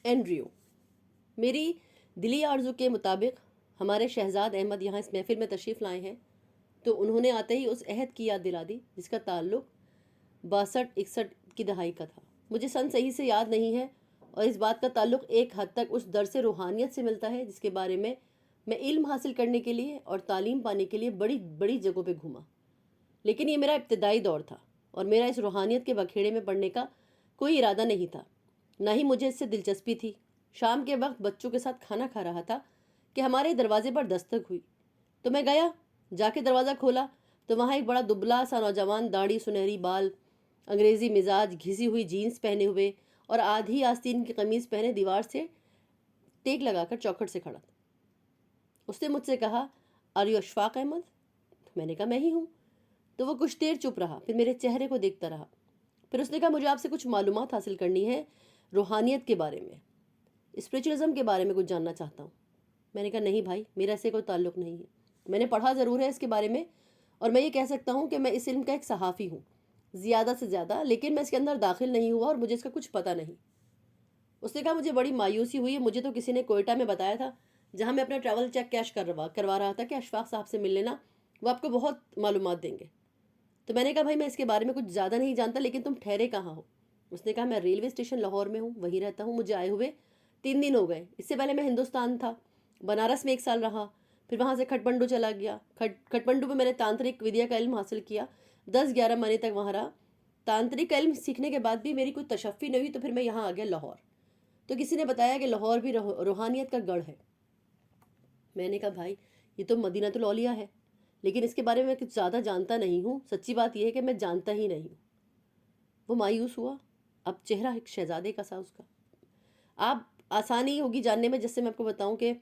Andrew, میری دلی آرزو کے مطابق ہمارے شہزاد احمد یہاں اس محفل میں تشریف لائے ہیں، تو انہوں نے آتے ہی اس عہد کی یاد دلا دی جس کا تعلق 62-61 کی دہائی کا تھا۔ مجھے سن صحیح سے یاد نہیں ہے، اور اس بات کا تعلق ایک حد تک اس درس روحانیت سے ملتا ہے جس کے بارے میں علم حاصل کرنے کے لیے اور تعلیم پانے کے لیے بڑی بڑی جگہوں پہ گھوما، لیکن یہ میرا ابتدائی دور تھا اور میرا اس روحانیت کے بکھیڑے میں پڑنے کا کوئی ارادہ نہیں تھا، نہ ہی مجھے اس سے دلچسپی تھی۔ شام کے وقت بچوں کے ساتھ کھانا کھا رہا تھا کہ ہمارے دروازے پر دستک ہوئی، تو میں گیا، جا کے دروازہ کھولا تو وہاں ایک بڑا دبلا سا نوجوان، داڑھی، سنہری بال، انگریزی مزاج، گھسی ہوئی جینس پہنے ہوئے اور آدھی آستین کی قمیض پہنے دیوار سے ٹیک لگا کر چوکھٹ سے کھڑا تھا۔ اس نے مجھ سے کہا، آر یو اشفاق احمد؟ میں نے کہا میں ہی ہوں۔ تو وہ کچھ دیر چپ رہا، پھر میرے چہرے کو دیکھتا رہا، پھر اس نے کہا مجھے آپ سے کچھ معلومات حاصل کرنی ہے، روحانیت کے بارے میں، اسپریچولزم کے بارے میں کچھ جاننا چاہتا ہوں۔ میں نے کہا نہیں بھائی، میرا سے کوئی تعلق نہیں ہے، میں نے پڑھا ضرور ہے اس کے بارے میں، اور میں یہ کہہ سکتا ہوں کہ میں اس علم کا ایک صحافی ہوں زیادہ سے زیادہ، لیکن میں اس کے اندر داخل نہیں ہوا اور مجھے اس کا کچھ پتہ نہیں۔ اس نے کہا مجھے بڑی مایوسی ہوئی ہے، مجھے تو کسی نے کوئٹہ میں بتایا تھا جہاں میں اپنا ٹریول چیک کیش کروا رہا تھا کہ اشفاق صاحب سے مل لینا، وہ آپ کو بہت معلومات دیں گے۔ تو میں نے کہا بھائی میں اس کے بارے میں کچھ زیادہ نہیں جانتا، لیکن تم ٹھہرے کہاں ہو؟ اس نے کہا میں ریلوے اسٹیشن لاہور میں ہوں، وہیں رہتا ہوں، مجھے آئے ہوئے 3 دن ہو گئے، اس سے پہلے میں ہندوستان تھا، بنارس میں 1 سال رہا، پھر وہاں سے کھٹمنڈو چلا گیا، کھٹمنڈو میں میں نے تانترک ودیا کا علم حاصل کیا، 10-11 مہینے تک وہاں رہا۔ تانترک کا علم سیکھنے کے بعد بھی میری کوئی تشفی نہیں ہوئی، تو پھر میں یہاں آ گیا لاہور، تو کسی نے بتایا کہ لاہور بھی روحانیت کا گڑھ ہے۔ میں نے کہا بھائی یہ تو مدینہ الاولیاء ہے، لیکن اس کے بارے میں کچھ زیادہ جانتا نہیں ہوں، سچی بات یہ ہے کہ میں جانتا ہی نہیں ہوں۔ وہ مایوس ہوا، اب چہرہ ایک شہزادے کا سا اس کا۔ آپ آسانی ہوگی جاننے میں، جس سے میں آپ کو بتاؤں کہ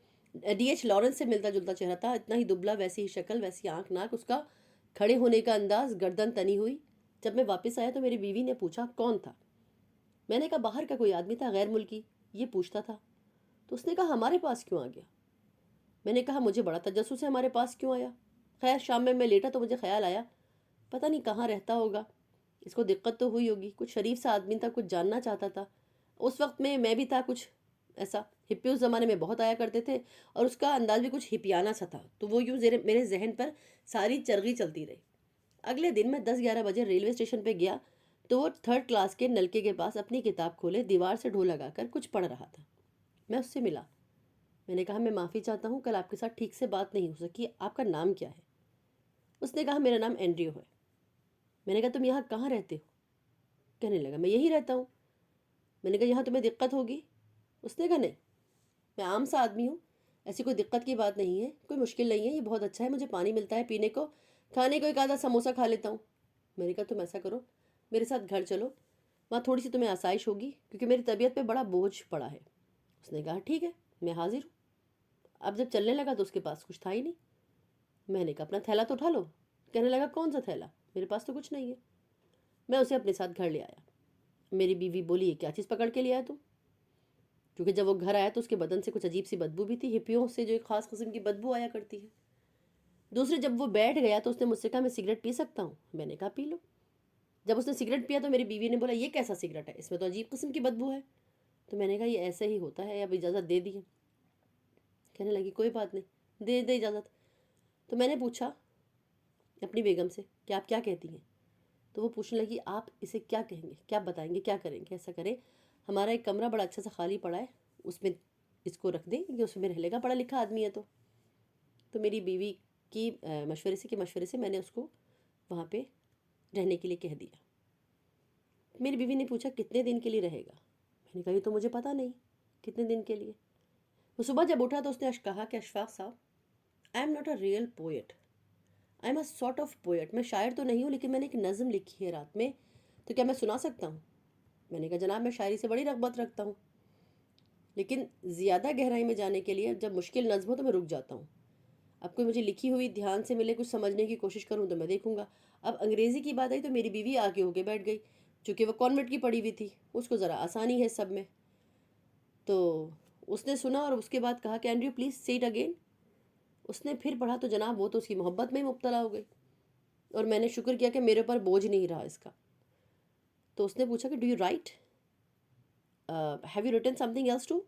ڈی ایچ لارنس سے ملتا جلتا چہرہ تھا، اتنا ہی دبلا، ویسی ہی شکل، ویسی آنکھ ناک، اس کا کھڑے ہونے کا انداز، گردن تنی ہوئی۔ جب میں واپس آیا تو میری بیوی نے پوچھا کون تھا؟ میں نے کہا باہر کا کوئی آدمی تھا، غیر ملکی، یہ پوچھتا تھا۔ تو اس نے کہا ہمارے پاس کیوں آ گیا؟ میں نے کہا مجھے بڑا تجسس ہے ہمارے پاس کیوں آیا۔ خیر شام میں لیٹا تو مجھے خیال آیا پتہ نہیں کہاں رہتا ہوگا، اس کو دقت تو ہوئی ہوگی، کچھ شریف سا آدمی تھا، کچھ جاننا چاہتا تھا۔ اس وقت میں بھی تھا کچھ ایسا، ہپی اس زمانے میں بہت آیا کرتے تھے، اور اس کا انداز بھی کچھ ہپیانہ سا تھا، تو وہ یوں میرے ذہن پر ساری چرغی چلتی رہی۔ اگلے دن میں 10-11 بجے ریلوے اسٹیشن پہ گیا تو وہ 3rd کلاس کے نلکے کے پاس اپنی کتاب کھولے دیوار سے ڈھو لگا کر کچھ پڑھ رہا تھا۔ میں اس سے ملا، میں نے کہا میں معافی چاہتا ہوں کل آپ کے ساتھ ٹھیک سے بات نہیں ہو سکی، آپ کا نام کیا ہے؟ اس نے کہا میرا نام اینڈریو ہے۔ میں نے کہا تم یہاں کہاں رہتے ہو؟ کہنے لگا میں یہی رہتا ہوں۔ میں نے کہا یہاں تمہیں دقت ہوگی؟ اس نے کہا نہیں، میں عام سا آدمی ہوں، ایسی کوئی دقت کی بات نہیں ہے، کوئی مشکل نہیں ہے، یہ بہت اچھا ہے، مجھے پانی ملتا ہے پینے کو، کھانے کو ایک آدھا سموسہ کھا لیتا ہوں۔ میں نے کہا تم ایسا کرو میرے ساتھ گھر چلو، وہاں تھوڑی سی تمہیں آسائش ہوگی، کیونکہ میری طبیعت پہ بڑا بوجھ پڑا ہے۔ اس نے کہا ٹھیک ہے میں حاضر ہوں۔ اب جب چلنے لگا تو اس کے پاس کچھ تھا ہی نہیں۔ میں نے کہا اپنا تھیلا تو اٹھا لو۔ کہنے لگا کون سا تھیلا؟ میرے پاس تو کچھ نہیں ہے۔ میں اسے اپنے ساتھ گھر لے آیا۔ میری بیوی بولی یہ کیا چیز پکڑ کے لے آیا تم؟ کیونکہ جب وہ گھر آیا تو اس کے بدن سے کچھ عجیب سی بدبو بھی تھی، ہپیوں سے جو ایک خاص قسم کی بدبو آیا کرتی ہے۔ دوسرے جب وہ بیٹھ گیا تو اس نے مجھ سے کہا میں سگریٹ پی سکتا ہوں؟ میں نے کہا پی لو۔ جب اس نے سگریٹ پیا تو میری بیوی نے بولا یہ کیسا سگریٹ ہے، اس میں تو عجیب قسم کی بدبو ہے۔ تو میں نے کہا یہ ایسے ہی ہوتا ہے، اب اجازت دے دی۔ کہنے لگی کوئی بات نہیں، دے دے اجازت۔ تو میں نے پوچھا اپنی بیگم سے کہ آپ کیا کہتی ہیں؟ تو وہ پوچھنے لگی آپ اسے کیا کہیں گے، کیا بتائیں گے، کیا کریں گے؟ ایسا کریں ہمارا ایک کمرہ بڑا اچھا سا خالی پڑا ہے، اس میں اس کو رکھ دیں کہ اس میں رہ لے گا، پڑھا لکھا آدمی ہے۔ تو میری بیوی کی مشورے سے میں نے اس کو وہاں پہ رہنے کے لیے کہہ دیا۔ میری بیوی نے پوچھا کتنے دن کے لیے رہے گا؟ میں نے کہا یہ تو مجھے پتہ نہیں کتنے دن کے لیے۔ وہ صبح جب اٹھا تو اس نے کہا کہ اشفاق صاحب I am not a real poet, I am a sort of poet, میں شاعر تو نہیں ہوں لیکن میں نے ایک نظم لکھی ہے رات میں، تو کیا میں سنا سکتا ہوں؟ میں نے کہا جناب میں شاعری سے بڑی رغبت رکھتا ہوں، لیکن زیادہ گہرائی میں جانے کے لیے جب مشکل نظم ہو تو میں رک جاتا ہوں۔ اب کوئی مجھے لکھی ہوئی دھیان سے ملے، کچھ سمجھنے کی کوشش کروں تو میں دیکھوں گا۔ اب انگریزی کی بات آئی تو میری بیوی آگے ہو کے بیٹھ گئی، چونکہ وہ کانوینٹ کی پڑھی ہوئی تھی، اس کو ذرا آسانی ہے سب میں۔ تو اس نے سنا اور اس کے بعد کہا کہ Andrew please see it again. اس نے پھر پڑھا تو جناب وہ تو اس کی محبت میں ہی مبتلا ہو گئی، اور میں نے شکر کیا کہ میرے اوپر بوجھ نہیں رہا اس کا۔ تو اس نے پوچھا کہ do you write? Have you written something else too?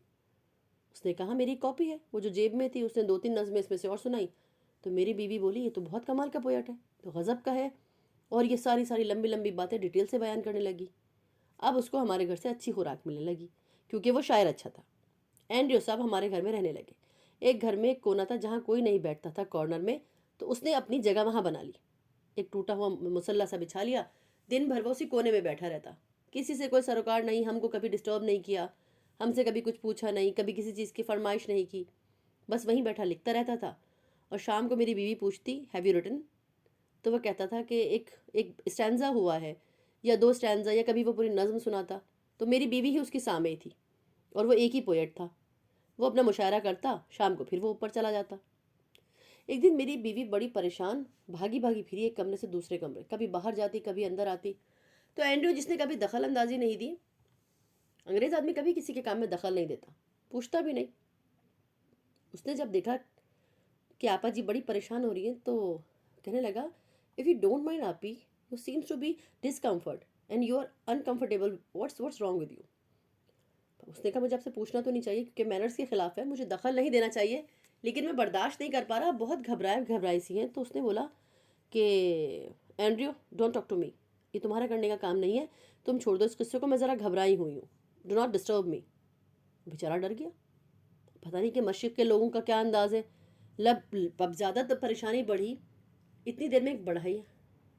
اس نے کہا میری کاپی ہے، وہ جو جیب میں تھی. اس نے 2-3 نظمیں اس میں سے اور سنائی. تو میری بیوی بولی یہ تو بہت کمال کا پویٹ ہے، تو غضب کا ہے، اور یہ ساری ساری لمبی لمبی باتیں ڈیٹیل سے بیان کرنے لگی. اب اس کو ہمارے گھر سے اچھی خوراک ملنے لگی کیونکہ وہ شاعر اچھا تھا. اینڈریو صاحب ہمارے گھر میں رہنے لگے. ایک گھر میں ایک کونا تھا جہاں کوئی نہیں بیٹھتا تھا کارنر میں، تو اس نے اپنی جگہ وہاں بنا لی. ایک ٹوٹا ہوا مسلح سا بچھا لیا، دن بھر وہ اسی کونے میں بیٹھا رہتا. کسی سے کوئی سروکار نہیں، ہم کو کبھی ڈسٹرب نہیں کیا، ہم سے کبھی کچھ پوچھا نہیں، کبھی کسی چیز کی فرمائش نہیں کی، بس وہیں بیٹھا لکھتا رہتا تھا. اور شام کو میری بیوی پوچھتی ہیو یو ریٹن، تو وہ کہتا تھا کہ ایک اسٹینزا ہوا ہے یا 2 اسٹینزا، یا کبھی وہ پوری نظم سناتا. تو میری بیوی ہی اس کی سامع تھی اور وہ ایک ہی پویٹ تھا. وہ اپنا مشاعرہ کرتا، شام کو پھر وہ اوپر چلا جاتا. ایک دن میری بیوی بڑی پریشان بھاگی بھاگی پھری ایک کمرے سے دوسرے کمرے، کبھی باہر جاتی کبھی اندر آتی. تو اینڈریو جس نے کبھی دخل اندازی نہیں دی، انگریز آدمی کبھی کسی کے کام میں دخل نہیں دیتا، پوچھتا بھی نہیں، اس نے جب دیکھا کہ آپا جی بڑی پریشان ہو رہی ہیں تو کہنے لگا اف یو ڈونٹ مائنڈ آپی you seems to be discomfort and you are uncomfortable, what's wrong with you. اس نے کہا مجھے آپ سے پوچھنا تو نہیں چاہیے کیونکہ مینرس کے خلاف ہے، مجھے دخل نہیں دینا چاہیے، لیکن میں برداشت نہیں کر پا رہا، بہت گھبرائی سی ہیں. تو اس نے بولا کہ Andrew don't talk to me, یہ تمہارا کرنے کا کام نہیں ہے، تم چھوڑ دو اس قصے کو، میں ذرا گھبرائی ہوئی ہوں، ڈو ناٹ ڈسٹرب می. بیچارہ ڈر گیا. پتہ نہیں کہ مشرق کے لوگوں کا کیا انداز ہے. اب زیادہ تو پریشانی بڑھی. اتنی دیر میں ایک بڑھائی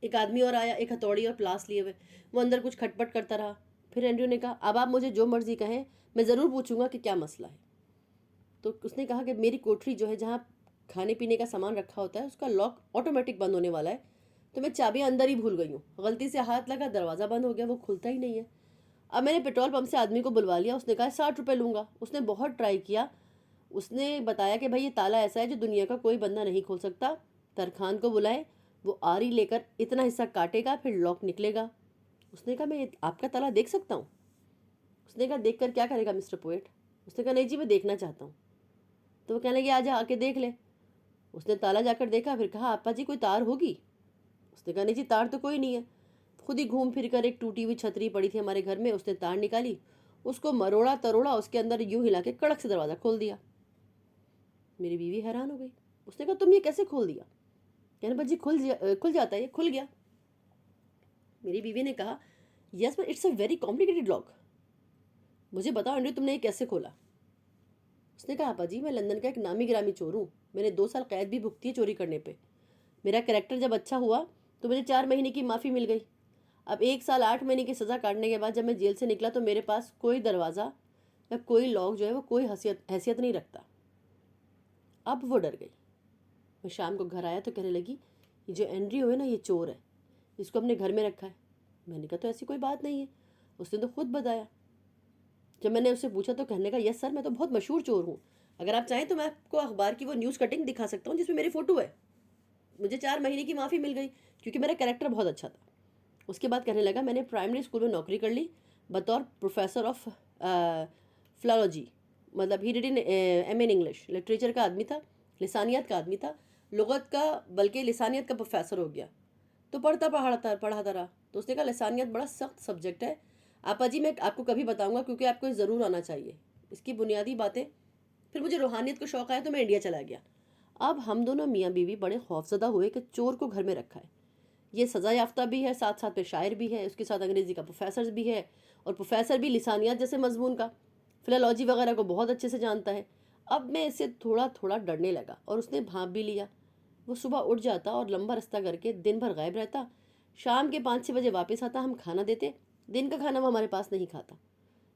ایک آدمی اور آیا، ایک ہتھوڑی اور پلاس لیے ہوئے. وہ اندر کچھ کھٹ پٹ کرتا رہا. پھر اینڈریو نے کہا اب آپ مجھے جو مرضی کہیں، میں ضرور پوچھوں گا کہ کیا مسئلہ ہے. تو اس نے کہا کہ میری کوٹری جو ہے جہاں کھانے پینے کا سامان رکھا ہوتا ہے اس کا لاک آٹومیٹک بند ہونے والا ہے، تو میں چابیاں اندر ہی بھول گئی ہوں، غلطی سے ہاتھ لگا دروازہ بند ہو گیا، وہ کھلتا ہی نہیں ہے. اب میں نے پیٹرول پمپ سے آدمی کو بلوا لیا، اس نے کہا 60 روپے لوں گا. اس نے بہت ٹرائی کیا، اس نے بتایا کہ بھائی یہ تالا ایسا ہے جو دنیا کا کوئی بندہ نہیں کھول سکتا، ترخان کو بلائے، وہ آری لے کر اتنا حصہ کاٹے گا پھر لاک نکلے گا. اس نے کہا میں آپ کا تالا دیکھ سکتا ہوں؟ اس نے کہا دیکھ کر کیا کرے گا مسٹر پوئٹ؟ اس نے کہا نہیں جی میں دیکھنا چاہتا ہوں. تو وہ کہنے لگے آ کے دیکھ لے. اس نے تالا جا کر دیکھا، پھر کہا آپا جی کوئی تار ہوگی؟ اس نے کہا نہیں جی تار تو کوئی نہیں ہے. خود ہی گھوم پھر کر ایک ٹوٹی ہوئی چھتری پڑی تھی ہمارے گھر میں، اس نے تار نکالی، اس کو مروڑا تروڑا، اس کے اندر یوں ہلا کے کڑک سے دروازہ کھول دیا. میری بیوی حیران ہو گئی. اس نے کہا تم یہ کیسے کھول دیا؟ کہنے بس جی کھل جاتا ہے، یہ کھل گیا. میری بیوی نے کہا yes but it's a very complicated lock. مجھے بتاؤ انڈریو تم نے یہ کیسے کھولا؟ اس نے کہا آپا جی میں لندن کا ایک نامی گرامی چور ہوں، میں نے 2 سال قید بھی بھگتی ہے چوری کرنے پہ. میرا کریکٹر جب اچھا ہوا تو مجھے 4 مہینے کی معافی مل گئی. اب 1 سال 8 مہینے کی سزا کاٹنے کے بعد جب میں جیل سے نکلا تو میرے پاس کوئی دروازہ یا کوئی لاک جو ہے وہ کوئی حیثیت نہیں رکھتا. اب وہ ڈر گئی. میں شام کو گھر آیا تو کہنے لگی یہ جو اینڈریو ہے نا یہ چور ہے، اس کو اپنے گھر میں رکھا ہے. میں نے کہا تو ایسی کوئی بات نہیں ہے، اس نے تو خود بتایا. جب میں نے اس سے پوچھا تو کہنے کا یس سر میں تو بہت مشہور چور ہوں، اگر آپ چاہیں تو میں آپ کو اخبار کی وہ نیوز کٹنگ دکھا سکتا ہوں جس میں میری فوٹو ہے. مجھے 4 مہینے کی معافی مل گئی کیونکہ میرا کریکٹر بہت اچھا تھا. اس کے بعد کہنے لگا میں نے پرائمری اسکول میں نوکری کر لی بطور پروفیسر آف فلالوجی، مطلب he did an M in English, literature کا آدمی تھا، لسانیات کا آدمی تھا، لغت کا بلکہ لسانیات کا پروفیسر ہو گیا. تو پڑھاتا رہا. تو اس نے کہا لسانیات بڑا سخت سبجیکٹ ہے آپا جی، میں آپ کو کبھی بتاؤں گا کیونکہ آپ کو ضرور آنا چاہیے اس کی بنیادی باتیں. پھر مجھے روحانیت کو شوق آیا تو میں انڈیا چلا گیا. اب ہم دونوں میاں بیوی بڑے خوفزدہ ہوئے کہ چور کو گھر میں رکھا ہے، یہ سزا یافتہ بھی ہے، ساتھ ساتھ پہ شاعر بھی ہے، اس کے ساتھ انگریزی کا پروفیسر بھی ہے، اور پروفیسر بھی لسانیات جیسے مضمون کا، فلالوجی وغیرہ کو بہت اچھے سے جانتا ہے. اب میں اس سے تھوڑا تھوڑا ڈرنے لگا اور اس نے بھانپ بھی لیا. وہ صبح اٹھ جاتا اور لمبا رستہ کر کے دن بھر غائب رہتا، شام کے 5-6 بجے واپس آتا، ہم کھانا دیتے، دن کا کھانا وہ ہمارے پاس نہیں کھاتا.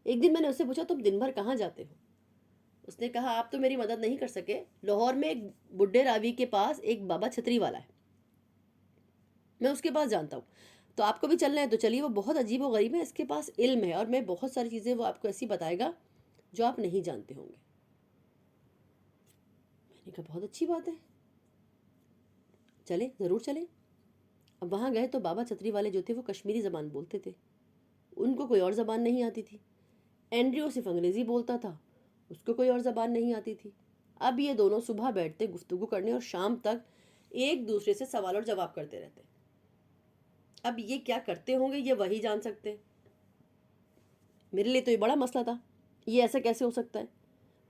ایک دن میں نے اس سے پوچھا تم دن بھر کہاں جاتے ہو؟ اس نے کہا آپ تو میری مدد نہیں کر سکے، لاہور میں ایک بڈھے راوی کے پاس ایک بابا چھتری والا ہے، میں اس کے پاس جانتا ہوں، تو آپ کو بھی چلنا ہے تو چلیے، وہ بہت عجیب و غریب ہے، اس کے پاس علم ہے اور میں بہت ساری چیزیں وہ آپ کو ایسی بتائے گا جو آپ نہیں جانتے ہوں گے. میں نے کہا بہت اچھی بات ہے، چلیں ضرور چلیں. اب وہاں گئے تو بابا چھتری والے جو تھے وہ کشمیری زبان بولتے تھے، ان کو کوئی اور زبان نہیں آتی تھی. اینڈریو صرف انگریزی بولتا تھا، اس کو کوئی اور زبان نہیں آتی تھی. اب یہ دونوں صبح بیٹھتے گفتگو کرنے اور شام تک ایک دوسرے سے سوال اور جواب کرتے رہتے. اب یہ کیا کرتے ہوں گے یہ وہی جان سکتے. میرے لیے تو یہ بڑا مسئلہ تھا، یہ ایسا کیسے ہو سکتا ہے؟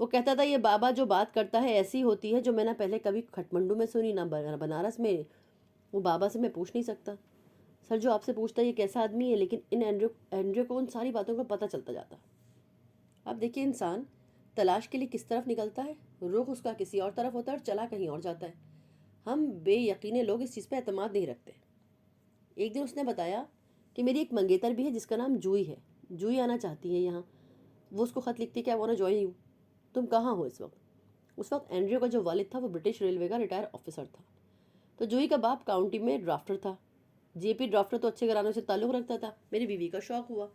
وہ کہتا تھا یہ بابا جو بات کرتا ہے ایسی ہوتی ہے جو میں نے پہلے کبھی کھٹمنڈو میں سنی، نہ بنارس میں، وہ بابا سے میں پوچھ نہیں سکتا۔ سر جو آپ سے پوچھتا ہے یہ کیسا آدمی ہے، لیکن اینڈریو کو ان ساری باتوں کا پتہ چلتا جاتا۔ اب دیکھیے انسان تلاش کے لیے کس طرف نکلتا ہے، رخ اس کا کسی اور طرف ہوتا ہے اور چلا کہیں اور جاتا ہے۔ ہم بے یقینے لوگ اس چیز پہ اعتماد نہیں رکھتے۔ ایک دن اس نے بتایا کہ میری ایک منگیتر بھی ہے جس کا نام جوئی ہے، جوئی آنا چاہتی ہے یہاں۔ وہ اس کو خط لکھتی کہ I want to join you, تم کہاں ہو اس وقت؟ اس وقت اینڈریو کا جو والد تھا وہ برٹش ریلوے کا ریٹائر آفیسر تھا، تو جوئی کا باپ کاؤنٹی میں ڈرافٹر تھا۔ جے پی ڈرافٹر تو اچھے گھرانوں سے تعلق رکھتا تھا۔ میری بیوی کا شوق ہوا،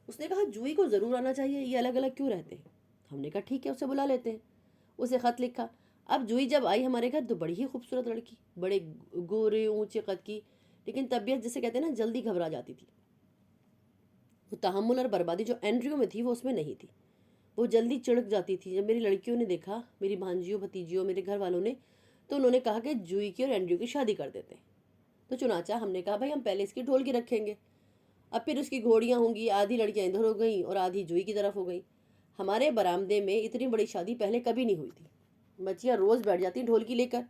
اس نے کہا جوئی کو ضرور آنا چاہیے، یہ الگ الگ کیوں رہتے ہیں؟ ہم نے کہا ٹھیک ہے اسے بلا لیتے ہیں۔ اسے خط لکھا۔ اب جوئی جب آئی ہمارے گھر تو بڑی ہی خوبصورت لڑکی، بڑے گورے اونچے قد کی، لیکن طبیعت جسے کہتے ہیں نا جلدی گھبرا جاتی تھی۔ وہ تحمل اور بربادی جو اینڈریو میں تھی وہ اس میں نہیں تھی، وہ جلدی چڑک جاتی تھی۔ جب میری لڑکیوں نے دیکھا، میری بھانجیوں بھتیجیوں میرے گھر والوں نے، تو انہوں نے کہا کہ جوئی کی اور اینڈریو کی شادی کر دیتے ہیں۔ تو چنانچہ ہم نے کہا بھائی ہم پہلے اس کی ڈھول کی رکھیں گے، اب پھر اس کی گھوڑیاں ہوں گی، آدھی لڑکیاں ادھر ہو گئیں اور آدھی جوئی کی طرف ہو گئیں۔ ہمارے برآمدے میں اتنی بڑی شادی پہلے کبھی نہیں ہوئی تھی، بچیاں روز بیٹھ جاتی ڈھولکی لے کر،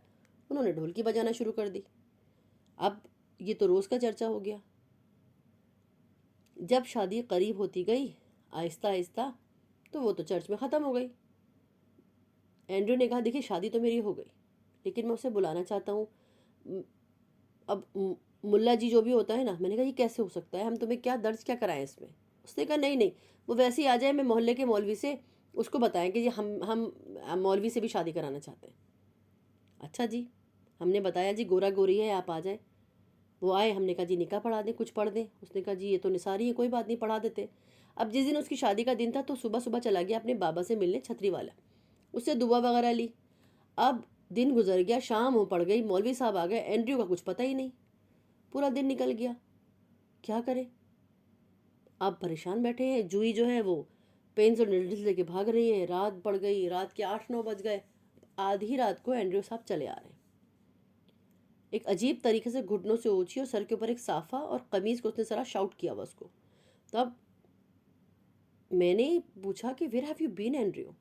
انہوں نے ڈھولکی بجانا شروع کر دی۔ اب یہ تو روز کا چرچا ہو گیا۔ جب شادی قریب ہوتی گئی آہستہ آہستہ تو وہ تو چرچ میں ختم ہو گئی۔ اینڈریو نے کہا دیکھیے شادی تو میری ہو گئی، لیکن میں اسے بلانا چاہتا ہوں۔ اب ملا جی جو بھی ہوتا ہے نا، میں نے کہا یہ کیسے ہو سکتا ہے، ہم تمہیں کیا درج کیا کرائیں اس میں؟ اس نے کہا نہیں نہیں، وہ ویسے ہی آ جائے، میں محلے کے مولوی سے اس کو بتائیں کہ یہ ہم مولوی سے بھی شادی کرانا چاہتے ہیں۔ اچھا جی، ہم نے بتایا جی گورا گوری ہے آپ آ جائیں۔ وہ آئے، ہم نے کہا جی نکاح پڑھا دیں، کچھ پڑھ دیں۔ اس نے کہا جی یہ تو نثاری ہے، کوئی بات نہیں پڑھا دیتے۔ اب جس دن اس کی شادی کا دن تھا تو صبح صبح چلا گیا اپنے بابا سے ملنے، چھتری والا، اس سے دعا وغیرہ لی۔ اب دن گزر گیا، شام ہو پڑ گئی، مولوی صاحب آ گئے، اینڈریو کا کچھ پتہ ہی نہیں، پورا دن نکل گیا، کیا کرے؟ اب پریشان بیٹھے ہیں، جوئی جو ہے وہ پینز اور نیڈلز لے کے بھاگ رہی ہے، رات پڑ گئی، رات کے 8-9 بج گئے، آدھی رات کو اینڈریو صاحب چلے آ رہے ہیں، ایک عجیب طریقے سے گھٹنوں سے اونچی اور سر کے اوپر ایک صافہ اور قمیض کو اس نے ذرا شاؤٹ کیا ہوا اس کو۔ تب میں نے پوچھا کہ where have you been Andrew?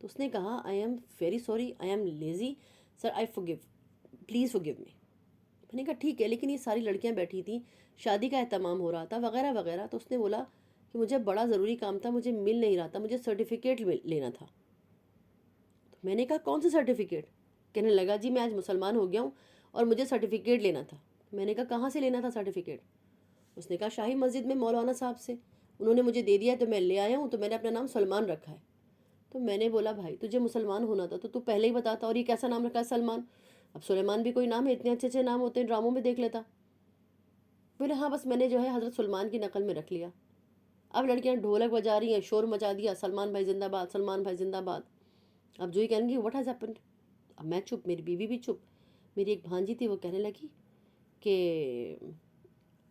تو اس نے کہا I am very sorry, I am lazy sir, I forgive, please forgive me. میں نے کہا ٹھیک ہے، لیکن یہ ساری لڑکیاں بیٹھی تھیں، شادی کا اہتمام ہو رہا تھا وغیرہ وغیرہ۔ تو اس نے بولا کہ مجھے بڑا ضروری کام تھا، مجھے مل نہیں رہا تھا، مجھے سرٹیفکیٹ لینا تھا۔ تو میں نے کہا کون سا سرٹیفکیٹ؟ کہنے لگا جی میں آج مسلمان ہو گیا ہوں اور مجھے سرٹیفکیٹ لینا تھا۔ میں نے کہا کہاں سے لینا تھا سرٹیفکیٹ؟ اس نے کہا شاہی مسجد میں مولانا صاحب سے، انہوں نے مجھے دے دیا تو میں لے آیا ہوں، تو میں نے اپنا نام سلمان رکھا ہے۔ تو میں نے بولا بھائی تجھے مسلمان ہونا تھا تو پہلے ہی بتاتا، اور یہ کیسا نام رکھا ہے سلمان؟ اب سلیمان بھی کوئی نام ہے، اتنے اچھے اچھے نام ہوتے ہیں، ڈراموں میں دیکھ لیتا۔ بولے ہاں بس میں نے جو ہے حضرت سلمان کی نقل میں رکھ لیا۔ اب لڑکیاں ڈھولک بجا رہی ہیں، شور مچا دیا، سلمان بھائی زندہ باد، سلمان بھائی زندہ باد۔ اب جو ہی کہیں گی واٹ ہیز ہیپنڈ؟ اب میں چپ، میری بیوی بھی چپ۔ میری ایک بھانجی تھی وہ کہنے لگی کہ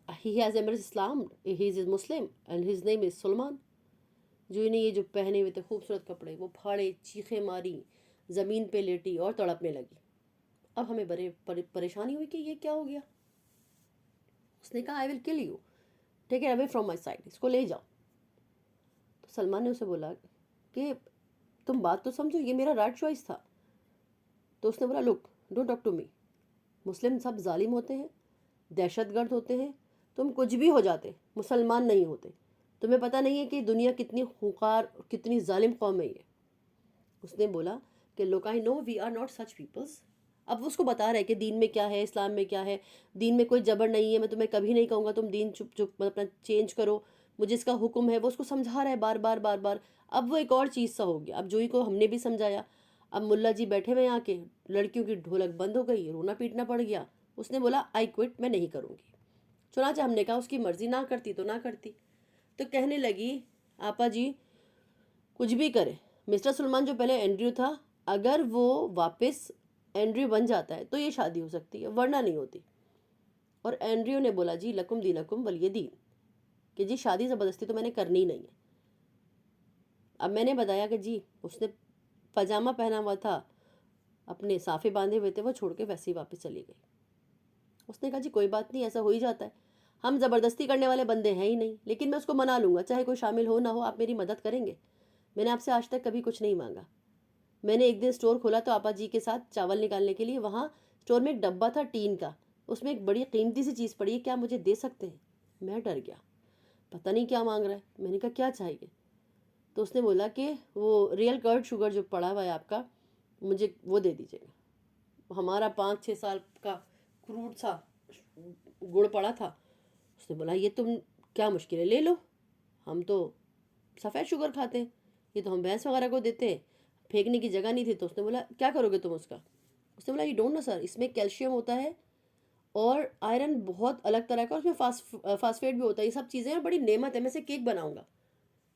he has embrace Islam, he is Muslim and his name is Salman. جو نے یہ جو پہنے ہوئے تھے خوبصورت کپڑے وہ پھاڑے، چیخیں ماری، زمین پہ لیٹی اور تڑپنے لگی۔ اب ہمیں بڑے پریشانی ہوئی کہ یہ کیا ہو گیا۔ اس نے کہا I will kill you, take it away from my side, اس کو لے جاؤ۔ تو سلمان نے اسے بولا کہ تم بات تو سمجھو، یہ میرا رائٹ چوائس تھا۔ تو اس نے بولا لک ڈونٹ ٹاک ٹو می، مسلم سب ظالم ہوتے ہیں، دہشت گرد ہوتے ہیں، تم کچھ بھی ہو جاتے، مسلمان نہیں ہوتے۔ تمہیں پتہ نہیں ہے کہ دنیا کتنی خوکار کتنی ظالم قوم ہے یہ۔ اس نے بولا کہ look I know we are not such peoples. اب وہ اس کو بتا رہے کہ دین میں کیا ہے، اسلام میں کیا ہے، دین میں کوئی جبر نہیں ہے، میں تمہیں کبھی نہیں کہوں گا تم دین چپ چپ اپنا چینج کرو، مجھے اس کا حکم ہے، وہ اس کو سمجھا رہا ہے بار بار بار بار۔ اب وہ ایک اور چیز سا ہو گیا، اب جوئی کو ہم نے بھی سمجھایا، اب ملا جی بیٹھے ہوئے آ کے، لڑکیوں کی ڈھولک بند ہو گئی، رونا پیٹنا پڑ گیا۔ اس نے بولا آئی کوئٹ، میں نہیں کروں گی۔ چنانچہ ہم نے کہا اس کی مرضی، نہ کرتی تو نہ کرتی۔ تو کہنے لگی آپا جی کچھ بھی کرے، مسٹر سلمان جو پہلے اینڈریو تھا، اگر وہ واپس اینڈریو بن جاتا ہے تو یہ شادی ہو سکتی ہے، ورنہ نہیں ہوتی۔ اور اینڈریو نے بولا جی لکم دینکم ولی دین، کہ جی شادی زبردستی تو میں نے کرنی نہیں ہے۔ اب میں نے بتایا کہ جی اس نے پاجامہ پہنا ہوا تھا، اپنے صافے باندھے ہوئے تھے، وہ چھوڑ کے ویسے ہی واپس چلی گئی۔ اس نے کہا جی کوئی بات نہیں، ایسا ہو ہی جاتا ہے۔ ہم زبردستی کرنے والے بندے ہیں ہی نہیں، لیکن میں اس کو منا لوں گا، چاہے کوئی شامل ہو نہ ہو، آپ میری مدد کریں گے۔ میں نے آپ سے آج تک کبھی کچھ نہیں مانگا۔ میں نے ایک دن اسٹور کھولا تو آپا جی کے ساتھ چاول نکالنے کے لیے، وہاں اسٹور میں ایک ڈبہ تھا ٹین کا، اس میں ایک بڑی قیمتی سی چیز پڑی ہے، کیا مجھے دے سکتے ہیں؟ میں ڈر گیا، پتہ نہیں کیا مانگ رہا ہے۔ میں نے کہا کیا چاہیے؟ تو اس نے بولا کہ وہ ریئل کرڈ شوگر جو پڑا ہوا ہے آپ کا، مجھے وہ دے دیجیے گا۔ ہمارا 5-6 سال کا کروڈ تھا، گڑ پڑا تھا۔ اس نے بولا یہ تم کیا مشکل ہے، لے لو، ہم تو سفید شوگر کھاتے ہیں، یہ تو ہم بھینس وغیرہ کو دیتے ہیں، پھینکنے کی جگہ نہیں تھی۔ تو اس نے بولا کیا کرو گے تم اس کا؟ اس نے بولا یہ ڈونٹ نو سر، اس میں کیلشیم ہوتا ہے اور آئرن بہت الگ طرح کا، اس میں فاسفیٹ بھی ہوتا ہے، یہ سب چیزیں ہیں، بڑی نعمت ہے، میں سے کیک بناؤں گا۔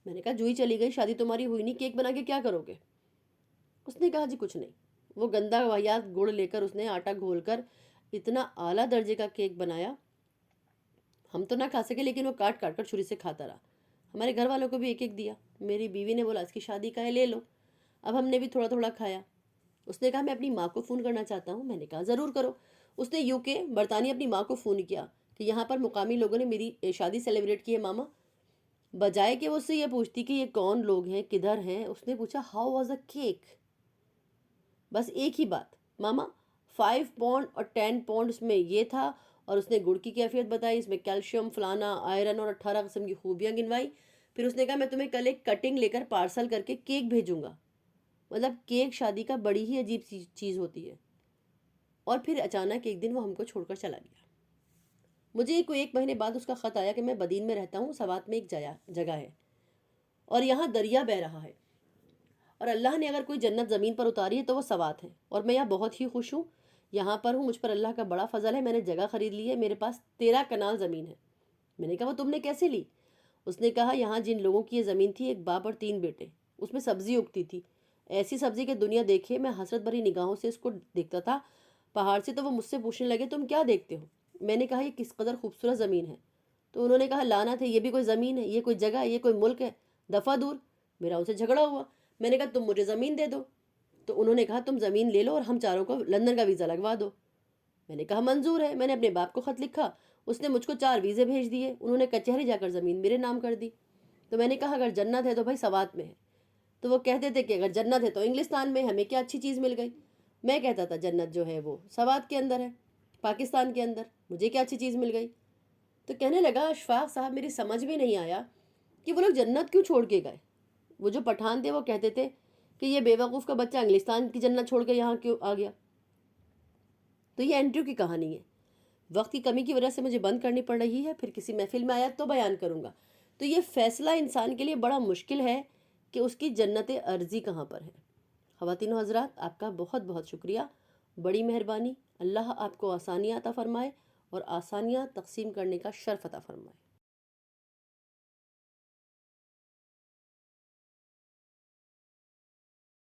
میں نے کہا جو ہی چلی گئی، شادی تمہاری ہوئی نہیں، کیک بنا کے کیا کرو گے؟ اس نے کہا جی کچھ نہیں۔ وہ گندا واہیات گڑ لے کر اس نے آٹا گھول کر اتنا اعلیٰ درجے کا کیک بنایا، ہم تو نہ کھا سکے، لیکن وہ کاٹ کاٹ کر چھری سے کھاتا رہا۔ ہمارے گھر والوں کو بھی ایک ایک دیا۔ میری بیوی نے بولا اس کی شادی کا ہے، لے لو۔ اب ہم نے بھی تھوڑا تھوڑا کھایا۔ اس نے کہا میں اپنی ماں کو فون کرنا چاہتا ہوں۔ میں نے کہا ضرور کرو۔ اس نے UK برطانیہ اپنی ماں کو فون کیا کہ یہاں پر مقامی لوگوں نے میری شادی سیلیبریٹ کی ہے ماما۔ بجائے کہ وہ اس سے یہ پوچھتی کہ یہ کون لوگ ہیں، کدھر ہیں، اس نے پوچھا ہاؤ واز اے کیک۔ بس ایک ہی بات، ماما 5 پاؤنڈ اور 10 پاؤنڈ اس میں یہ تھا، اور اس نے گڑ کی کیفیت بتائی، اس میں کیلشیم فلانا آئرن اور 18 قسم کی خوبیاں گنوائی۔ پھر اس نے کہا میں تمہیں کل ایک کٹنگ لے کر پارسل کر کے کیک بھیجوں گا۔ مطلب کیک شادی کا بڑی ہی عجیب چیز ہوتی ہے۔ اور پھر اچانک ایک دن وہ ہم کو چھوڑ کر چلا گیا۔ مجھے کوئی 1 مہینے بعد اس کا خط آیا کہ میں بدین میں رہتا ہوں، سوات میں ایک جگہ ہے اور یہاں دریا بہہ رہا ہے، اور اللہ نے اگر کوئی جنت زمین پر اتاری ہے تو وہ سوات ہے، اور میں یہاں بہت ہی خوش ہوں، یہاں پر ہوں، مجھ پر اللہ کا بڑا فضل ہے، میں نے جگہ خرید لی ہے، میرے پاس 13 کنال زمین ہے۔ میں نے کہا وہ تم نے کیسے لی؟ اس نے کہا یہاں جن لوگوں کی یہ زمین تھی، ایک باپ اور 3 بیٹے، اس میں سبزی اگتی تھی، ایسی سبزی کہ دنیا دیکھے۔ میں حسرت بھری نگاہوں سے اس کو دیکھتا تھا پہاڑ سے، تو وہ مجھ سے پوچھنے لگے تم کیا دیکھتے ہو؟ میں نے کہا یہ کس قدر خوبصورت زمین ہے۔ تو انہوں نے کہا لعنت ہے، یہ بھی کوئی زمین ہے، یہ کوئی جگہ ہے، یہ کوئی ملک ہے، دفعہ دور۔ میرا ان سے جھگڑا ہوا۔ میں نے کہا تم مجھے زمین دے دو۔ تو انہوں نے کہا تم زمین لے لو اور ہم چاروں کو لندن کا ویزا لگوا دو۔ میں نے کہا منظور ہے۔ میں نے اپنے باپ کو خط لکھا، اس نے مجھ کو 4 ویزے بھیج دیے، انہوں نے کچہری جا کر زمین میرے نام کر دی۔ تو میں نے کہا اگر جنت ہے تو بھائی سوات میں ہے۔ تو وہ کہتے تھے کہ اگر جنت ہے تو انگلستان میں، ہمیں کیا اچھی چیز مل گئی۔ میں کہتا تھا جنت جو ہے وہ سوات کے اندر ہے، پاکستان کے اندر، مجھے کیا اچھی چیز مل گئی۔ تو کہنے لگا اشفاق صاحب میری سمجھ میں نہیں آیا کہ وہ لوگ جنت کیوں چھوڑ کے گئے۔ وہ جو پٹھان تھے وہ کہتے تھے کہ یہ بیوقوف کا بچہ انگلستان کی جنت چھوڑ کے یہاں کیوں آ گیا۔ تو یہ انڈریو کی کہانی ہے۔ وقت کی کمی کی وجہ سے مجھے بند کرنی پڑ رہی ہے، پھر کسی محفل میں آیا تو بیان کروں گا۔ تو یہ فیصلہ انسان کے لیے بڑا مشکل ہے کہ اس کی جنت ارضی کہاں پر ہے۔ خواتین و حضرات، آپ کا بہت بہت شکریہ، بڑی مہربانی۔ اللہ آپ کو آسانیاں عطا فرمائے اور آسانیاں تقسیم کرنے کا شرف عطا فرمائے۔